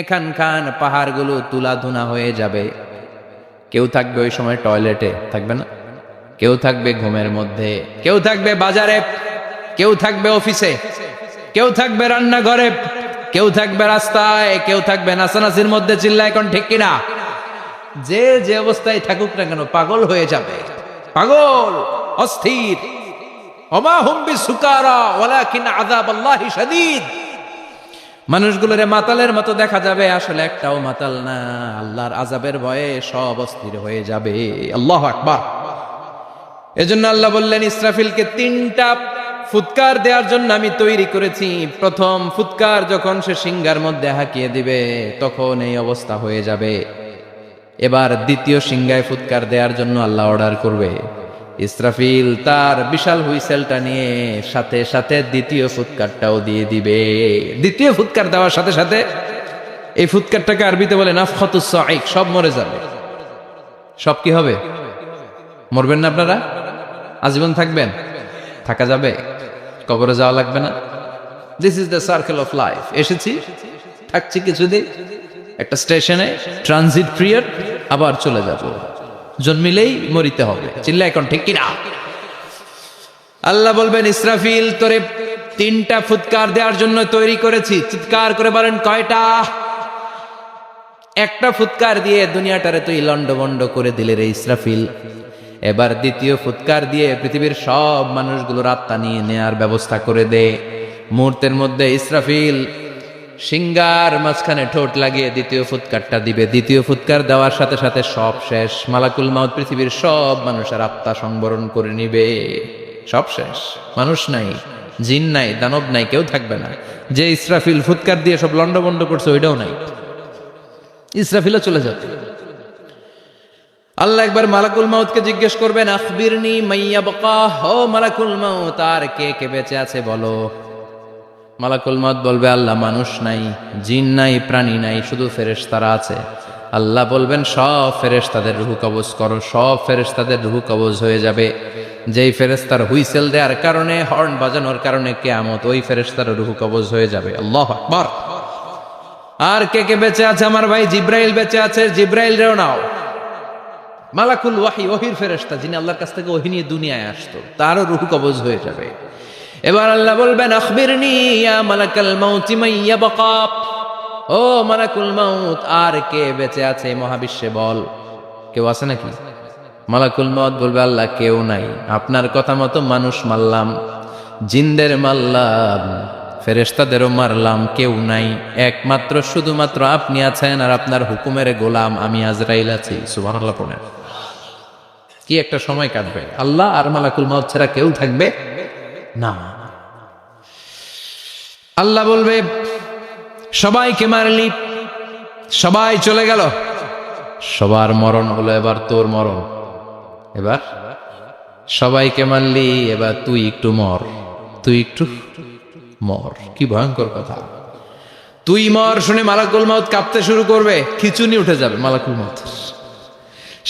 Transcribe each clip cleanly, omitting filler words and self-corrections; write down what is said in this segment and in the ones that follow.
এখানখান পাহাড়গুলো তুলাধুনা হয়ে যাবে। কেউ থাকবে ওই সময় টয়লেটে, থাকবে না? কেউ থাকবে ঘুমের মধ্যে, কেউ থাকবে বাজারে, কেউ থাকবে অফিসে, কেউ থাকবে রান্নাঘরে, কেউ থাকবে রাস্তায়, কেউ থাকবে নাচানাচির মধ্যে। চিল্লা এখন ঠিক কিনা? যে যে অবস্থায় থাকুক না কেন পাগল হয়ে যাবে, পাগল, অস্থির। ওমা হুম বিসুকারা ওয়ালাকিন আযাবাল্লাহি শাদীদ। মানুষগুলোরে মাতালের মতো দেখা যাবে, আসলে একটাও মাতাল না। আল্লাহর আযাবের ভয়ে সব অস্থির হয়ে যাবে। আল্লাহু আকবার। এজন্য আল্লাহ বললেন, ইসরাফিলকে 3টা ফুৎকার দেওয়ার জন্য আমি তৈরি করেছি। প্রথম ফুৎকার যখন সে সিংহার মধ্যে হাঁকিয়ে দিবে, তখন এই অবস্থা হয়ে যাবে। এবার দ্বিতীয় সিংহায় ফুৎকার দেওয়ার জন্য আল্লাহ অর্ডার করবে। ইসরাফিল তার বিশাল হুইসেলটা নিয়ে সাথে সাথে দ্বিতীয় ফুৎকারটাও দিয়ে দিবে। দ্বিতীয় ফুৎকার দেওয়ার সাথে সাথে, এই ফুৎকারটাকে আরবিতে বলে নাফখাতুস সাঈক, সব মরে যাবে। সব কি হবে? মরবেন না আপনারা? আজীবন থাকবেন? থাকা যাবে? কবরে যাওয়া লাগবে না? This is the circle of life. এসেছি, থাকছি কিছুদিন, একটা স্টেশনে ট্রানজিট পিরিয়ড, আবার চলে যাব। জন্মিলেই মরিতে হবে। চিল্লা এখন ঠিক কিনা? আল্লাহ বলবেন, ইসরাফিল তোরে 3টা ফুৎকার দেওয়ার জন্য তৈরি করেছি। চিৎকার করে বলেন, কয়টা? একটা ফুৎকার দিয়ে দুনিয়াটারে তুই লন্ডভন্ড করে দিলে রে ইসরাফিল। এবার দ্বিতীয় ফুৎকার দিয়ে পৃথিবীর সব মানুষগুলোর আত্মা নিয়ে নেয়ার ব্যবস্থা করে দে। মুহূর্তের মধ্যে ইসরাফিল সিংহার মাঝখানে ঠোঁট লাগিয়ে দ্বিতীয় ফুৎকারটা দিবে। দ্বিতীয় ফুৎকার দেওয়ার সাথে সাথে সব শেষ। মালাকুল মাউত পৃথিবীর সব মানুষের আত্মা সংবরণ করে নিবে। সব শেষ, মানুষ নাই, জিন নাই, দানব নাই, কেউ থাকবে না। যে ইসরাফিল ফুৎকার দিয়ে সব লন্ডভন্ড করছে ওইটাও নাই, ইসরাফিলও চলে যাবে। আল্লাহ একবার মালাকুল মাউতকে জিজ্ঞেস করবেন, আখবিরনি মাইয়া বাকা, ও মালাকুল মাউত, আর কে কে বেঁচে আছে বলো। মালাকুল মাউত বলবে, আল্লাহ মানুষ নাই, জিন নাই, প্রাণী নাই, শুধু ফেরেশতারা আছে। আল্লাহ বলবেন, সব ফেরেশতাদের রূহ কবজ করো। সব ফেরেশতাদের রূহ কবজ হয়ে যাবে। যেই ফেরেশতার হুইসেল দেওয়ার কারণে, হর্ন বাজানোর কারণে কিয়ামত, ওই ফেরেশতার রূহ কবজ হয়ে যাবে। আল্লাহু আকবার। আর কে কে বেঁচে আছে? আমার ভাই জিব্রাইল বেঁচে আছে, জিব্রাইল রেও নাও। মালাকুল ওয়াহি, ওহির ফেরেশতা, যিনি আল্লাহর কাছ থেকে ওহী নিয়ে দুনিয়ায় আসতো, তারও রূহ কবজ হয়ে যাবে। এবার আল্লাহ বলবেন, আখবিরনি ইয়া মালাকাল মাউত মাইয়া বাকা, ও মালাকুল মাউত, আর কে বেঁচে আছে মহাবিশ্বে বল। কেউ আছে নাকি? মালাকুল মাউত বলবে, আল্লাহ কেউ নাই। আপনার কথা মতো মানুষ মারলাম, জিনদের মারলাম, ফেরেশতাদেরও মারলাম, কেউ নাই। একমাত্র শুধুমাত্র আপনি আছেন, আর আপনার হুকুমের গোলাম আমি আজরাইল আছি। সুবহানাল্লাহ পড়েন। কি একটা সময় কাটবে! আল্লাহ আর মালাকুল মাউত ছাড়া কেউ থাকবে না। আল্লাহ বলবে, সবাইকে মারলি, সবাই চলে গেল, সবার মরণ হলো, এবার তোর মরণ। এবার সবাইকে মারলি, এবার তুই একটু মর, তুই একটু মর। কি ভয়ঙ্কর কথা! তুই মর শুনে মালাকুল মাউত কাঁপতে শুরু করবে, খিচুনি উঠে যাবে মালাকুল মাউত।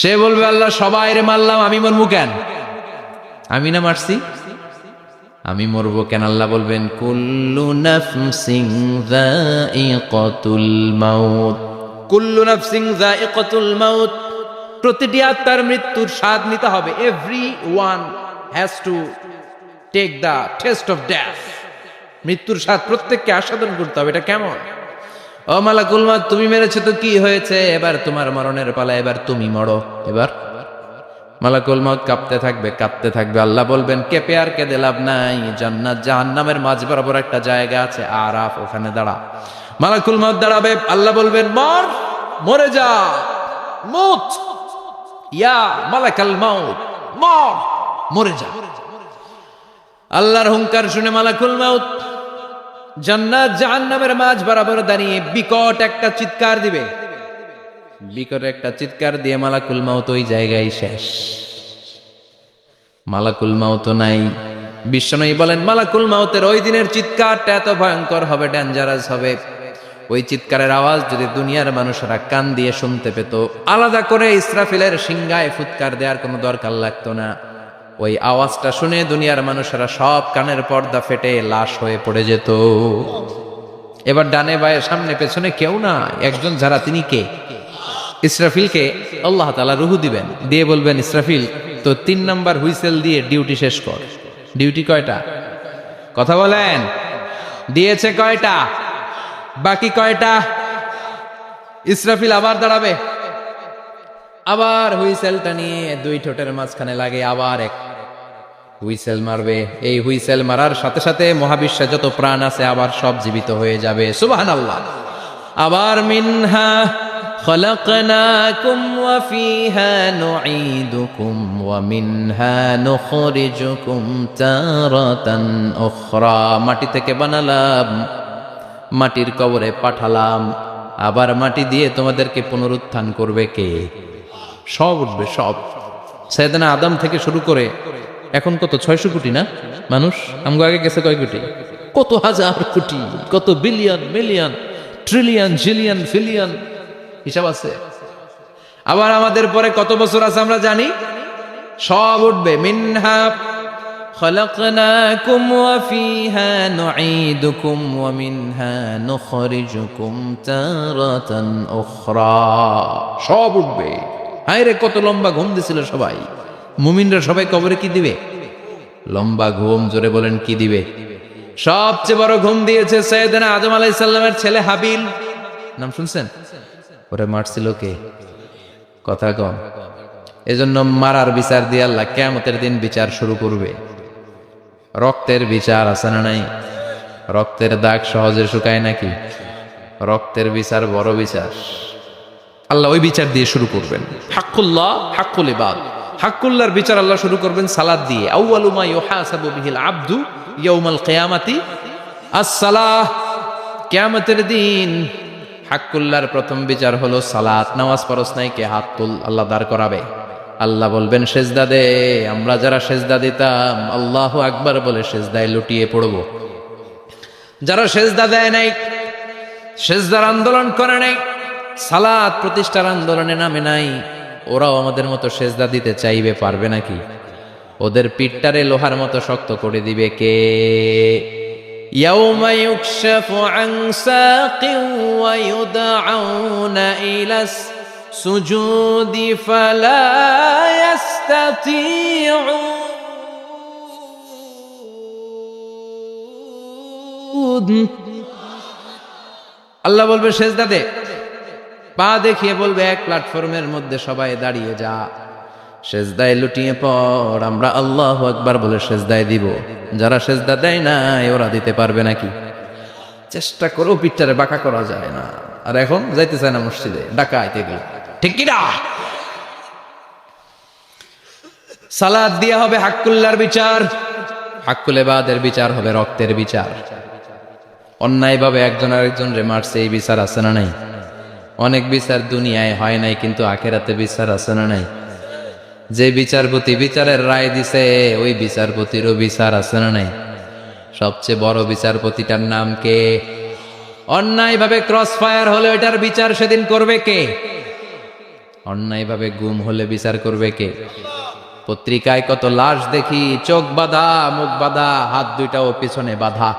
সে বলবে, আল্লাহ সবাই রে মারলাম, আমি মরবো কেন? আমি না মারছি, আমি মরবো কেন? আল্লাহ বলবেন, কুল্লু নাফসিন যায়িকাতুল মাউত, কুল্লু নাফসিন যায়িকাতুল মাউত, প্রতিটি আত্মার মৃত্যুর স্বাদ নিতে হবে। Everyone has to take the taste of death. মৃত্যুর স্বাদ প্রত্যেককে আস্বাদন করতে হবে। এটা কেমন? ও মালাকুল মাউত, তুমি মেরেছো তো কি হয়েছে? এবার তোমার মরণের পালা, এবার তুমি মরো। এবার মালাকুল মাউত কাঁপতে থাকবে, কাঁপতে থাকবে। আল্লাহ বলবেন, কেঁপে আর কেঁদে লাভ নাই। জান্নাত জাহান্নামের মাঝ বরাবর একটা জায়গা আছে, আরাফ, ওখানে দাঁড়া। মালাকুল মাউত দাঁড়াবে। আল্লাহ বলবেন, মর, মরে যা, মুত, ইয়া মালাকাল মাউত, মর, মরে যা। আল্লাহর হুঙ্কার শুনে মালাকুল মাউত জান্নাত জাহান্নামের মাঝ বরাবর দাঁড়িয়ে বিকট একটা চিৎকার দিবে। বিকট একটা চিৎকার দিয়ে মালাকুল মাউত ওই জায়গায় শেষ। মালাকুল মাউত নাই। বিশ্বনবী বলেন, মালাকুল মাউতের ওই দিনের চিৎকারটা এত ভয়ঙ্কর হবে, ডেঞ্জারাস হবে। ওই চিৎকারের আওয়াজ যদি দুনিয়ার মানুষেরা কান দিয়ে শুনতে পেত, আলাদা করে ইসরাফিলের সিংহায় ফুৎকার দেওয়ার কোনো দরকার লাগতো না। ওই আওয়াজটা শুনে দুনিয়ার মানুষেরা সব কানের পর্দা ফেটে লাশ হয়ে পড়ে যেত। এবার ডানে বায়ে সামনে পেছনে কেউ না, একজন যারা, তিনি কে? ইসরাফিলকে আল্লাহ তাআলা রূহ দিবেন, দিয়ে বলবেন ইসরাফিল তো 3 নাম্বার হুইসেল দিয়ে ডিউটি শেষ কর। ডিউটি কয়টা? কথা বলেন, দিয়েছে কয়টা? বাকি কয়টা? ইসরাফিল আবার দাঁড়াবে, আবার হুইসেলটা নিয়ে 2 ঠোঁটের মাঝখানে লাগে, আবার এক হুইসেল মারবে। এই হুইসেল মারার সাথে সাথে মহাবিশ্বে যত প্রাণ আছে আবার সব জীবিত হয়ে যাবে। সুবহানাল্লাহ। আবার মিনহা খলাকনাকুম ওয়া ফিহা নুঈদুকুম ওয়া মিনহা নুখরিজুকুম তারাতান উখরা। মাটি থেকে বানালাম, মাটির কবরে পাঠালাম, আবার মাটি দিয়ে তোমাদেরকে পুনরুত্থান করবে কে? সব উঠবে, সব। সাইয়েদনা আদম থেকে শুরু করে এখন কত 600 কোটি না মানুষ? আমগো আগে গেছে কয় কোটি? কত হাজার কোটি, কত billion, million, trillion, zillion, pillion, হিসাব আছে। আবার আমাদের পরে কত বছর আছে আমরা জানি? সব উঠবে। মিনহা খলাকনাকুম ওয়া ফিহা নুঈদুকুম ওয়া মিনহা নুখরিজুকুম তারাতান উখরা। সব উঠবে। হায়রে কত লম্বা ঘুম দিছিল সবাই। মুমিনরা সবাই কবরে কি দিবে? লম্বা ঘুম। জোরে বলেন কি দিবে? সবচেয়ে বড় ঘুম দিয়েছে সাইয়েদনা আদম আলাইহিস সালামের ছেলে হাবিল। নাম শুনছেন? ওরে মারছিল কে? কথা কম। এজন্য মারার বিচার দিয়ে আল্লাহ কিয়ামতের দিন বিচার শুরু করবে। রক্তের বিচার আছে না নাই? রক্তের দাগ সহজে শুকায় নাকি? রক্তের বিচার বড় বিচার। আল্লাহ ওই বিচার দিয়ে শুরু করবেন। হাক্কুল্লাহ, হাক্কুল ইবাদ। হাক্কুল্লাহর বিচার আল্লাহ শুরু করবেন সালাত দিয়ে। আউয়ালু মা ইউহাসাবু বিহিল আবদু ইয়াউমাল কিয়ামাতি আস-সালাহ। কিয়ামতের দিন হাক্কুল্লাহর প্রথম বিচার হলো সালাত। নামাজ পড়স নাই কে? হাত তুল। আল্লাহ দাঁড় করাবে। আল্লাহ বলবেন সেজদা দে। আমরা যারা সেজদা দিতাম আল্লাহু আকবার বলে সেজদায় লুটিয়ে পড়ব। যারা সেজদা দেয় নাই, সেজদার আন্দোলন করে নাই, সালাত প্রতিষ্ঠার আন্দোলনে নামে নাই, ওরাও আমাদের মতো সেজদা দিতে চাইবে, পারবে নাকি? ওদের পিঠটারে লোহার মতো শক্ত করে দিবে কে? ইয়াউমা ইউকশাফু আন সাকিন ওয়া ইউদআউনা ইলাস সুজুদি ফালা ইস্তাতিউন। আল্লাহ বলবে সেজদা দে। পা দেখিয়ে বলবে এক প্ল্যাটফর্মের মধ্যে সবাই দাঁড়িয়ে যা, সেজদায় লুটিয়ে পড়। আমরা আল্লাহু আকবার বলে সেজদায় দিব। যারা সেজদা দেয় না ওরা দিতে পারবে নাকি? চেষ্টা করেও পিঠটারে বাঁকা করা যায় না। আর এখন যাইতে চায় না মসজিদে, ডাকাইতে গেল, ঠিক কি না? সালাত দিয়ে হবে হাক্কুল্লাহর বিচার, হাক্কুল ইবাদের বিচার হবে রক্তের বিচার। অন্যায়ভাবে একজন আরেকজন রে মারছে, এই বিচার আছে না নাই? অনেক বিচার দুনিয়ায় হয় নাই, কিন্তু আখিরাতে বিচার আছে না নাই? যে বিচারপতি বিচারের রায় দিছে ওই বিচারপতিরও বিচার আছে না নাই? সবচেয়ে বড় বিচারপতিটার নাম কে? অন্যায়ভাবে ক্রস ফায়ার হলে ওইটার বিচার সেদিন করবে কে? অন্যায়ভাবে গুম হলে বিচার করবে কে? পত্রিকায় কত লাশ দেখি, চোখ বাঁধা, মুখ বাঁধা, হাত দুইটাও পিছনে বাঁধা,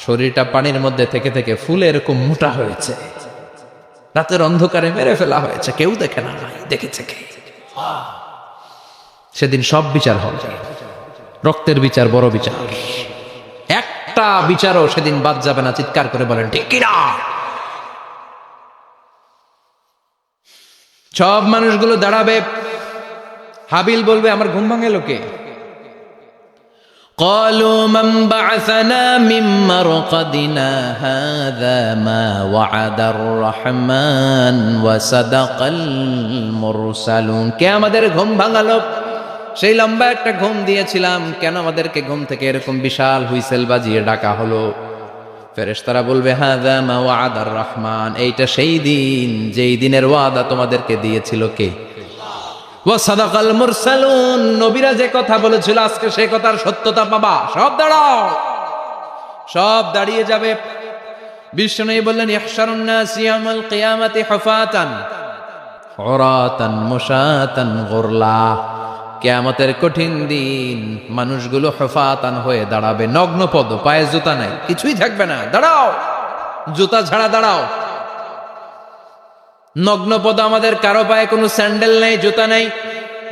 শরীরটা পানির মধ্যে থেকে থেকে ফুলে এরকম মোটা হয়েছে, রাতের অন্ধকারে মেরে ফেলা হয়েছে, কেউ দেখে না, দেখেছে কে? সেদিন সব বিচার হবে, রক্তের বিচার বড় বিচার। একটা বিচারও সেদিন বাদ যাবে না। চিৎকার করে বলেন ঠিক কিনা? সব মানুষগুলো দাঁড়াবে। হাবিল বলবে আমার ঘুম ভাঙে লোকে। قالوا من بعثنا من مرقدنا هذا ما وعد الرحمن وصدق المرسلون। কে আমাদের ঘুম ভাঙালো? সেই লম্বা একটা ঘুম দিয়েছিলাম, কেন আমাদেরকে ঘুম থেকে এরকম বিশাল হুইসেল বাজিয়ে ডাকা হলো? ফেরেশতারা বলবে হাযা মা ওয়াদার রহমান, এইটা সেই দিন যেই দিনের ওয়াদা তোমাদেরকে দিয়েছিল কে? ওয়া সাদাকাল মুরসালুন, নবীরা যে কথা বলেছিল আজকে সেই কথার সত্যতা পাবা। সব দাঁড়াও, সব দাঁড়িয়ে যাবে। বিষ্ণু বললেন ইহশারুন নাস ইয়াউমাল কিয়ামাতি হুফাতান উরাতান মুশাতান গুরলা। কিয়ামতের কঠিন দিন মানুষগুলো হুফাতান হয়ে দাঁড়াবে, নগ্ন পদ, পায়ে জুতা নাই, কিছুই থাকবে না। দাঁড়াও, জুতা ছাড়া দাঁড়াও। নগ্ন পদ আমাদের কারো পায়ে কোনো স্যান্ডেল নেই, জুতা নেই।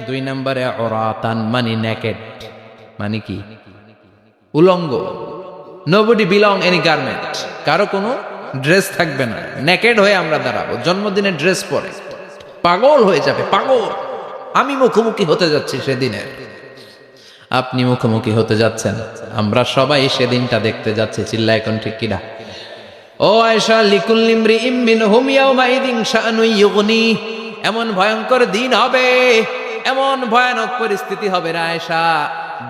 2 নম্বরে অরাতান মানে নেকেড, মানে কি? উলঙ্গ। নোবডি বিলং এনি গার্মেন্ট, কারো কোনো ড্রেস থাকবে না, নেকেড হয়ে আমরা দাঁড়াবো। জন্মদিনে ড্রেস পরে পাগল হয়ে যাবে, পাগল। আমি মুখোমুখি হতে যাচ্ছি সেদিনের, আপনি মুখোমুখি হতে যাচ্ছেন, আমরা সবাই সেদিনটা দেখতে যাচ্ছি। চিল্লা এখন ঠিক কিনা? ও আয়েশা, লিকুল্লি ইমরিইম মিনহুম ইয়াওমাইযিন শাআনুন ইউগনি, এমন ভয়ঙ্কর দিন হবে, এমন ভয়ানক পরিস্থিতি হবে রে আয়েশা,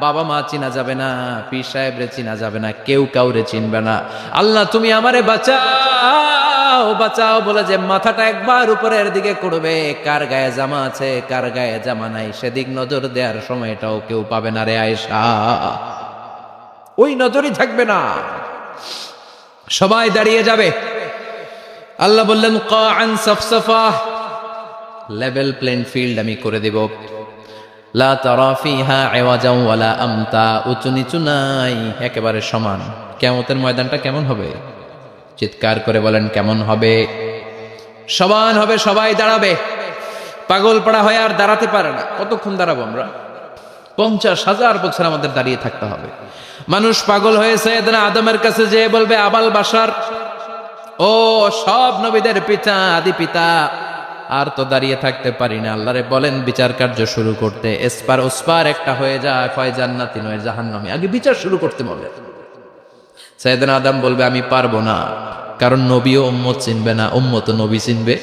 বাবা মা চিনা যাবে না, পীর সাহেবরে চিনা যাবে না, কেউ কাউরে চিনবে না। আল্লাহ তুমি আমারে বাঁচাও বাঁচাও বলে যে মাথাটা একবার উপরের দিকে করবে, কার গায়ে জামা আছে কার গায়ে জামা নাই সেদিক নজর দেওয়ার সময়টাও কেউ পাবে না রে আয়েশা, ওই নজরই থাকবে না, সবাই দাঁড়িয়ে যাবে। আল্লাহ বললেন কাআন সাফসাফা, লেভেল প্লেন ফিল্ড আমি করে দেব। লা তারা ফিহা আওয়াজাও ওয়ালা আমতা, উঁচু নিচু নাই, একেবারে সমান। কিয়ামতের ময়দানটা কেমন হবে? চিৎকার করে বলেন কেমন হবে? সমান হবে, সবাই দাঁড়াবে। পাগল পাড়া হয়ে আর দাঁড়াতে পারে না। কতক্ষণ দাঁড়াবো আমরা? 50,000 বছর আমাদের দাঁড়িয়ে থাকতে হবে। মানুষ পাগল হয়েছে, সাইয়েদনা আদমের কাছে যেয়ে বলবে আবাল বাশার, ও সব নবীদের পিতা, আদি পিতা, আর তো দাঁড়িয়ে থাকতে পারি না। আল্লাহরে বলেন বিচার কার্য শুরু করতে। এসপার ওসপার একটা হয়ে যায়, হয় জান্নাতি নয় জাহান্নামী, আগে বিচার শুরু করতে বলে। সাইয়েদনা আদম বলবে আমি পারবো না, কারণ নবীও উম্মত চিনবে না, উম্মত নবী চিনবে।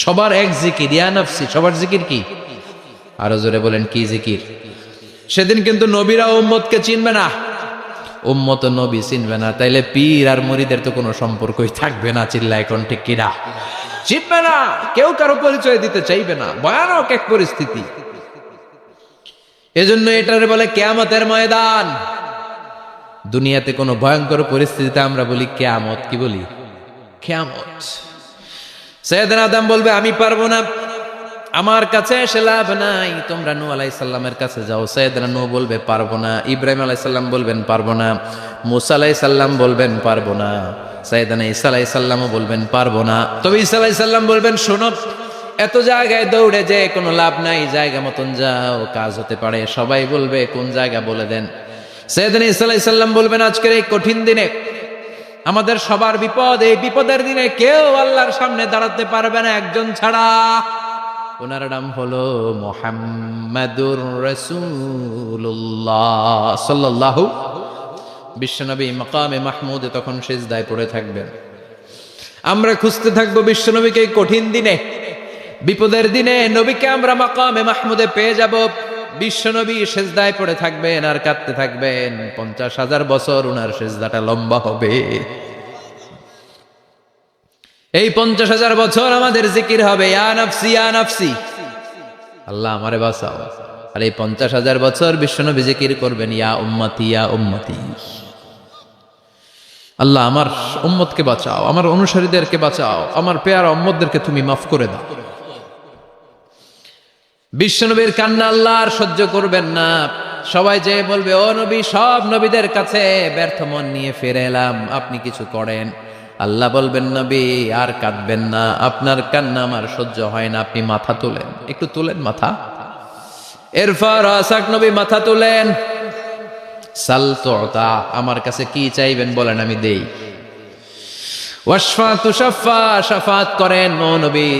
সবার এক জিকির, ইয়া নাফসি, সবার জিকির কি? আরো জোরে বলেন কি জিকির? সেদিন কিন্তু নবীরা উম্মতকে চিনবে না, উম্মত নবী চিনবে না, তাইলে পীর আর মুরিদের তো কোনো সম্পর্কই থাকবে না। চিল্লা এখন ঠিক কিনা? চিনবে না, কেউ কারো পরিচয় দিতে চাইবে না, ভয়ানক এক পরিস্থিতি। এজন্য এটারে বলে কিয়ামতের ময়দান। দুনিয়াতে কোনো ভয়ঙ্কর পরিস্থিতিতে আমরা বলি কিয়ামত, কি বলি? কিয়ামত। সাইয়েদনা আদম বলবে আমি পারবো না, আমার কাছে এসে লাভ নাই, তোমরা নূহ আলাইহিস সালামের কাছে যাও। সাইয়েদনা নূহ বলবে পারবো না, ইব্রাহিম আলাইহিস সালাম বলবেন পারবো না, মূসা আলাইহিস সালাম বলবেন পারবো না, সাইয়েদনা ঈসা আলাইহিস সালামও বলবেন পারবো না। তবে ঈসা আলাইহিস সালাম বলবেন শোনো, এত জায়গায় দৌড়ে যে কোনো লাভ নাই, জায়গা মতন যাও, কাজ হতে পারে। সবাই বলবে কোন জায়গা বলে দেন। সাইয়েদনা ঈসা আলাইহিস সালাম বলবেন আজকের এই কঠিন দিনে আমাদের সবার বিপদ, এই বিপদের দিনে কেউ আল্লাহর সামনে দাঁড়াতে পারবে না একজন ছাড়া, ওনার নাম হলো মুহাম্মাদুর রাসূলুল্লাহ সাল্লাল্লাহু। বিশ্বনবী মাকামে মাহমুদে তখন সিজদায় পড়ে থাকবেন। আমরা খুঁজতে থাকবো বিশ্বনবীকে এই কঠিন দিনে, বিপদের দিনে নবীকে আমরা মাকামে মাহমুদে পেয়ে যাব। বিশ্বনবী সিজদায় পড়ে থাকবেন আর কাঁদতে থাকবেন। 50,000 বছর ওনার সিজদাটা লম্বা হবে। এই 50,000 বছর আমাদের জিকির হবে ইয়া নাফসি ইয়া নাফসি, আল্লাহ আমারে বাঁচাও। আর এই 50,000 বছর বিশ্বনবী জিকির করবেন ইয়া উম্মতি ইয়া উম্মতি, আল্লাহ আমার উম্মতকে বাঁচাও, আমার অনুসারীদেরকে বাঁচাও, আমার পেয়ারা উম্মতদেরকে তুমি মাফ করে দাও। বিশ্বনবীর কান্না আল্লাহ আর সহ্য করবেন না। সবাই যে বলবে ও নবী, সব নবীদের কাছে ব্যর্থ মন নিয়ে ফিরে এলাম, আপনি কিছু করেন। আল্লাহ বলবেন নবী আর কাঁদবেন না, আপনার কান্না আমার সহ্য হয় না, আপনি মাথা তোলেন, একটু তোলেন মাথা। এরপর আসাক নবী মাথা তোলেন। সাল তুতা, আমার কাছে কি চাইবেন বলেন আমি দেই। ওয়াশফা তুশাফা, শাফাত করেন ও নবী,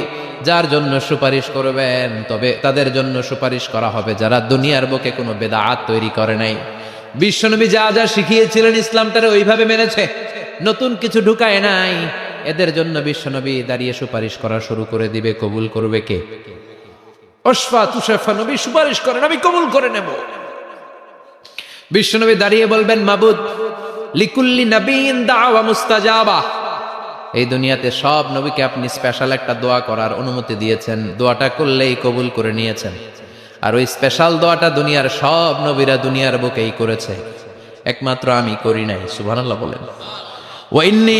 যার জন্য সুপারিশ করবেন তবে তাদের জন্য সুপারিশ করা হবে যারা দুনিয়ার বুকে কোনো বেদাত তৈরি করে নাই। বিশ্বনবী যা যা শিখিয়েছিলেন ইসলামটারে ওইভাবে মেনেছে, নতুন কিছু ঢুকায় নাই। এদের জন্য বিশ্বনবী দাঁড়িয়ে সুপারিশ করা শুরু করে দিবে। কবুল করবে কে? ওয়াশফা তুশাফা, নবী সুপারিশ করেন, আমি কবুল করে নেব। বিশ্বনবী দাঁড়িয়ে বলবেন মাবুদ লিকুল্লি নবিয়্যিন দাওয়া মুস্তাজাবা, এই দুনিয়াতে সব নবীকে আপনি স্পেশাল একটা দোয়া করার অনুমতি দিয়েছেন, দোয়াটা করলেই কবুল করে নিয়েছেন। আর ওই স্পেশাল দোয়াটা দুনিয়ার সব নবীরা দুনিয়ার বুকেই করেছে, একমাত্র আমি করি নাই। সুবহানাল্লাহ বলেন। ওয়া ইন্নী